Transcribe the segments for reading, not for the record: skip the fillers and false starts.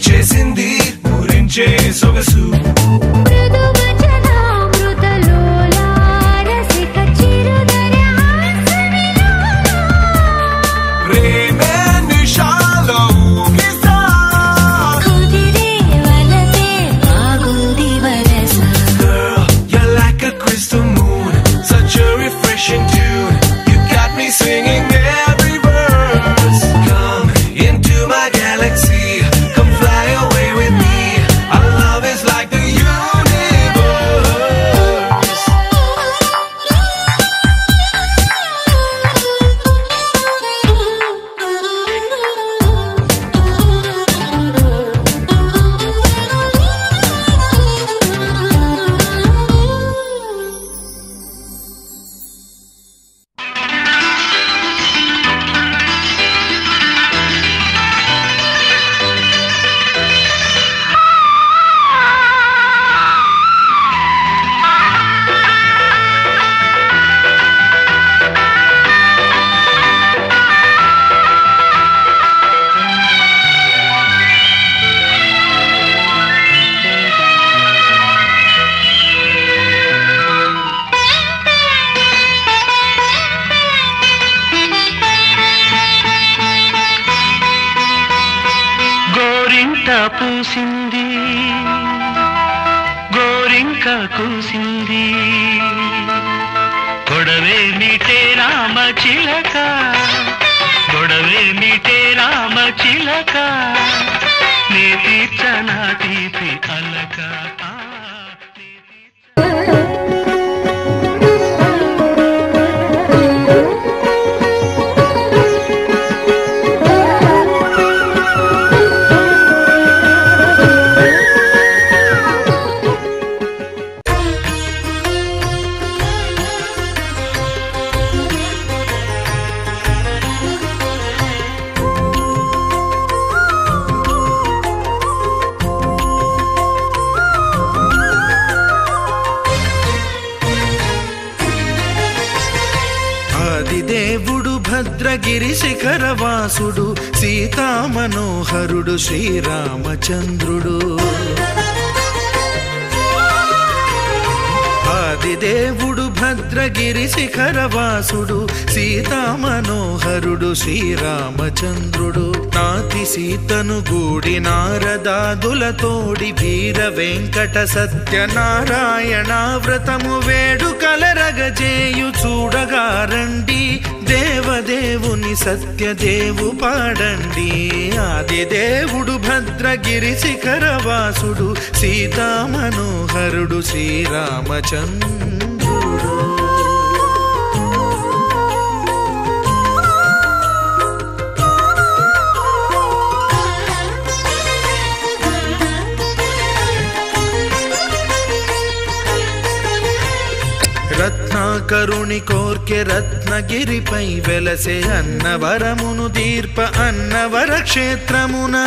చేసింది ఊరించే సొగసు Singing every verse. Come into my galaxy. Come fly away with me. Our love is like the universe. పూసింది గోరింక కూసింది గొడవే మీటే రామ చిలక గొడవే మీటే రామ చిలక నీ తీర్చనా తీపి అలక దేవుడు భద్రగిరి శిఖరవాసుడు సీతా మనోహరుడు శ్రీరామచంద్రుడు ఆదిదేవుడు భద్రగిరి శిఖరవాసుడు సీతా మనోహరుడు శ్రీరామచంద్రుడు నాతి సీతను గూడి నారదాదులతోడి వీర వెంకట సత్యనారాయణ వ్రతము వేడుకలరగజేయు చూడగా రండి దేవదేవుని సత్యదేవు పాడండి ఆదిదేవుడు భద్రగిరి శిఖరవాసుడు సీతా మనోహరుడు శ్రీరామచంద్రుడు రత్నాకరుని కోర్కె రత్నగిరిపై వెలసే అన్నవరమును దీర్ప అన్నవర క్షేత్రమున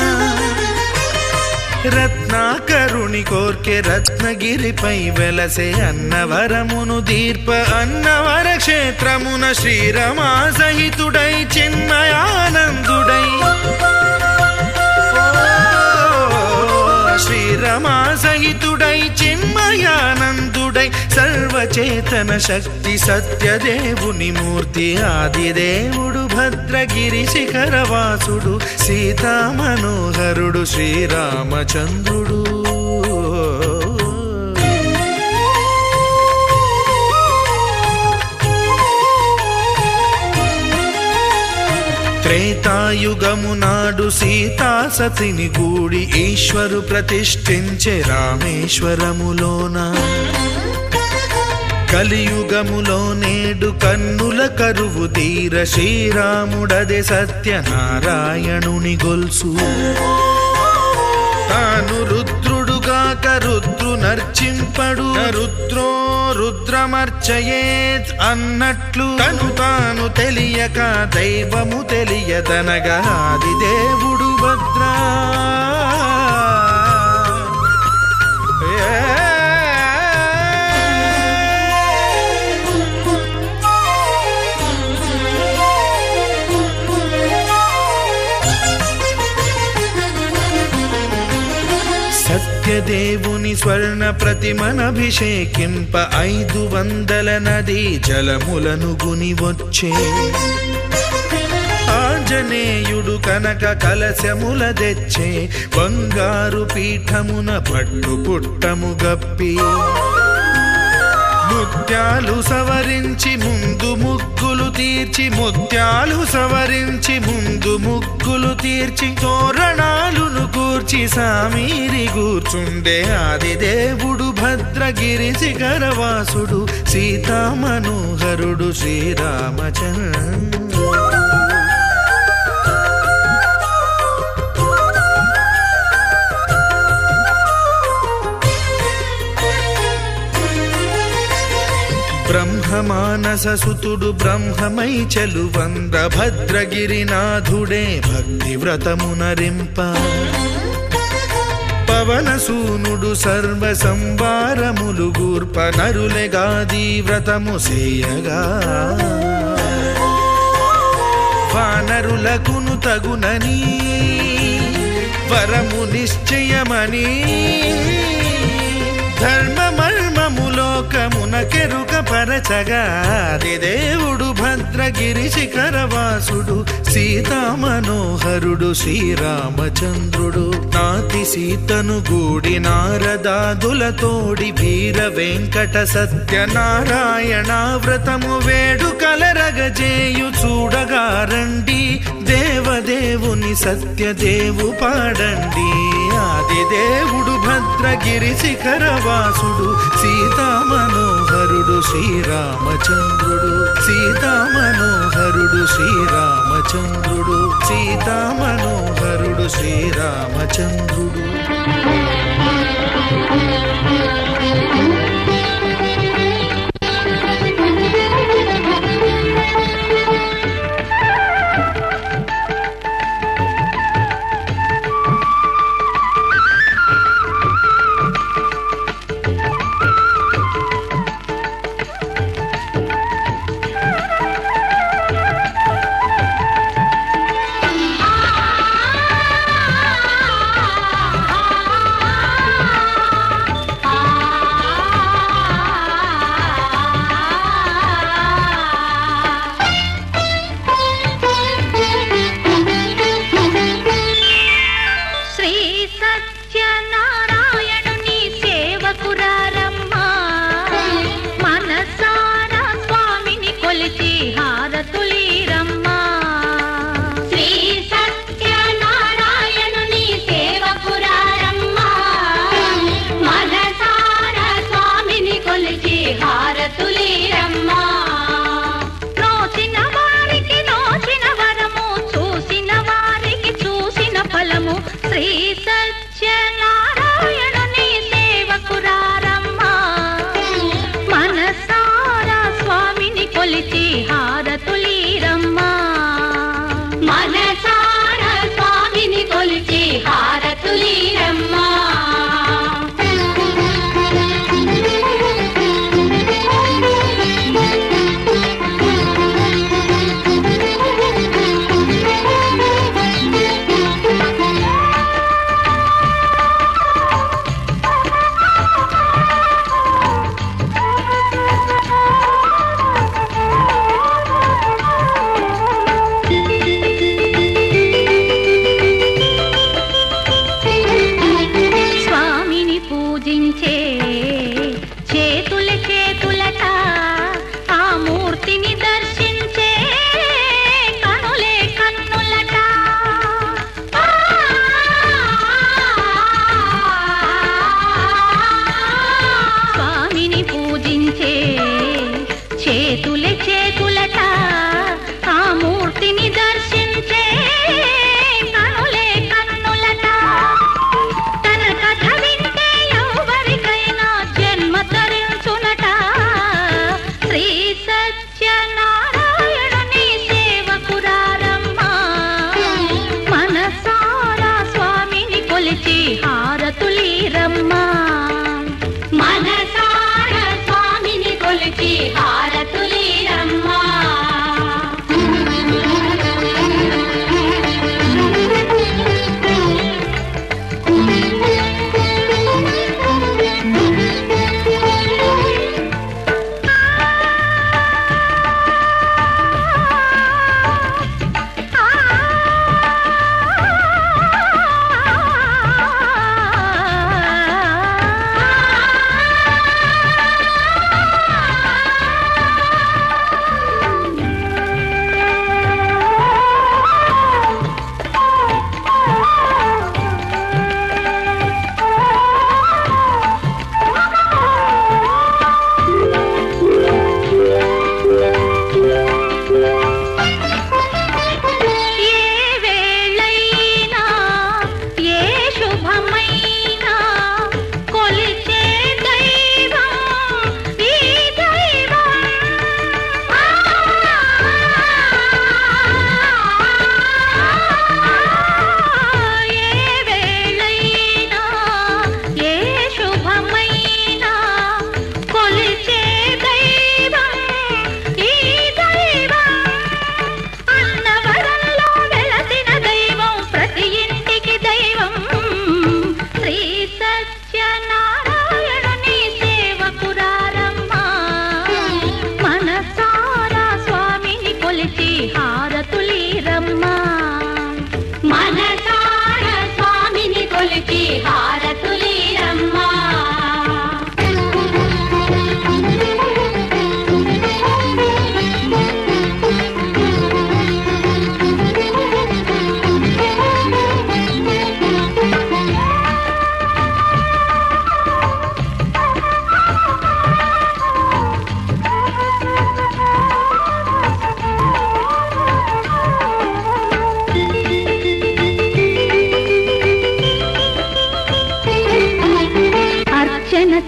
రత్నాకరుని కోర్కె రత్నగిరిపై వెలసే అన్నవరమును దీర్ప అన్నవర క్షేత్రమున శ్రీరమా సహితుడై చిన్మయానందుడై శ్రీరమా సహితుడై చిన్మయానందుడై సర్వచేతన శక్తి సత్యదేవుని మూర్తి ఆదిదేవుడు భద్రగిరి శిఖరవాసుడు సీతా మనోహరుడు శ్రీరామచంద్రుడు త్రేతాయుగము నాడు సీతా సతిని గూడి ఈశ్వరు ప్రతిష్ఠించే రామేశ్వరములోన కలియుగములో నేడు కన్నుల కరువు తీర శ్రీరాముడదే సత్యనారాయణుని గొల్సు తాను రుద్రుడుగాక రుద్రు నర్చింపడు రుద్రో రుద్రమర్చయేత్ అన్నట్లు తను తాను తెలియక దైవము తెలియదనగా ఆదిదేవుడు భద్రా సూర్యదేవుని స్వర్ణ ప్రతిమనభిషేకింప 500 నదీ జలములను గుని వచ్చే ఆంజనేయుడు కనక కలశముల తెచ్చే బంగారు పీఠమున పట్టు పుట్టము గప్పి ముత్యాలు సవరించి ముందు ముగ్గులు తీర్చి ముత్యాలు సవరించి ముందు ముగ్గులు తీర్చి తోరణాలును కూర్చి సామీరి కూర్చుండే ఆదిదేవుడు భద్రగిరి శిఖరవాసుడు సీతామనోహరుడు శ్రీరామచంద్రుడు బ్రహ్మమానససుతుడు బ్రహ్మమై చెలువంద భద్రగిరినాథుడే భక్తి వ్రతమునరింప పవనసూనుడు సర్వ సంవారములు గూర్ప నరులెగాది వ్రతము సేయగా వానరులకును తగునని వరము నిశ్చయమని ధర్మమర్మములోకమునకెరుక పరచగా దేవుడు భద్రగిరి శిఖరవాసుడు సీతామనోహరుడు శ్రీరామచంద్రుడు నాతి సీతను గూడి నారదాదులతోడి వీర వెంకట సత్యనారాయణ వ్రతము వేడుకలరగజేయు చూడగారండి దేవదేవుని సత్యదేవు పాడండి ఆదిదేవుడు భద్రగిరి శిఖరవాసుడు సీతామనోహరుడు శ్రీరామచంద్రుడు సీతామనోహరుడు శ్రీరామచంద్రుడు సీతామనోహరుడు శ్రీరామచంద్రుడు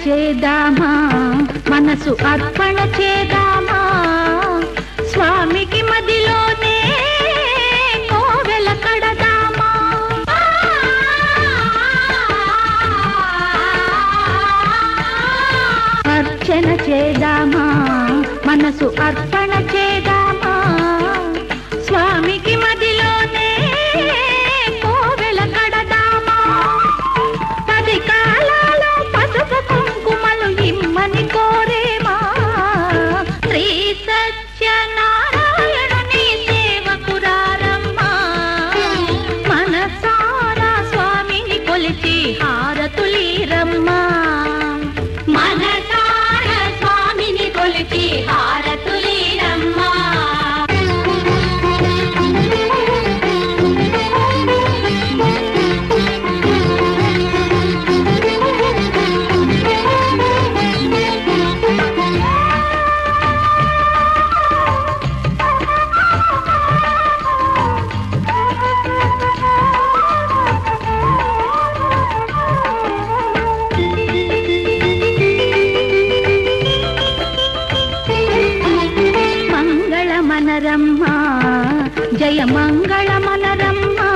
చేదామా మనసు అర్పణ చేదామా స్వామికి మదిలోనే కోవెల కడదామా అర్చన చేదామా మనసు అర్పణ చేదామా స్వామికి మదిలోనే కోవెల కడదామా 10 కాలాలు పసుపు కుంకుమలు ఇమ్మని కోరేమా శ్రీ సత్యనారాయణుని సేవకురారమ్మా మనసారా స్వామిని కొలిచి హారతులీరమ్మా మనసారా స్వామిని కొలిచి హారతులీరమ్మా మనరమ్మా జయ మంగళ మనరమ్మా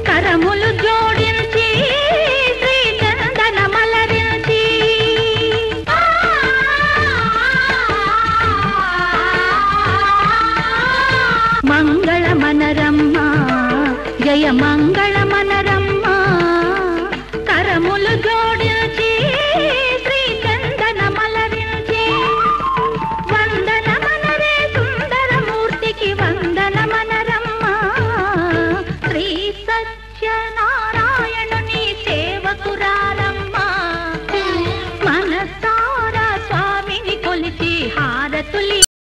కరములు జోడించి శ్రీ చందన మలరించి మంగళ మనరమ్మా జయ మంగళ మనరమ్మా కరములు జోడి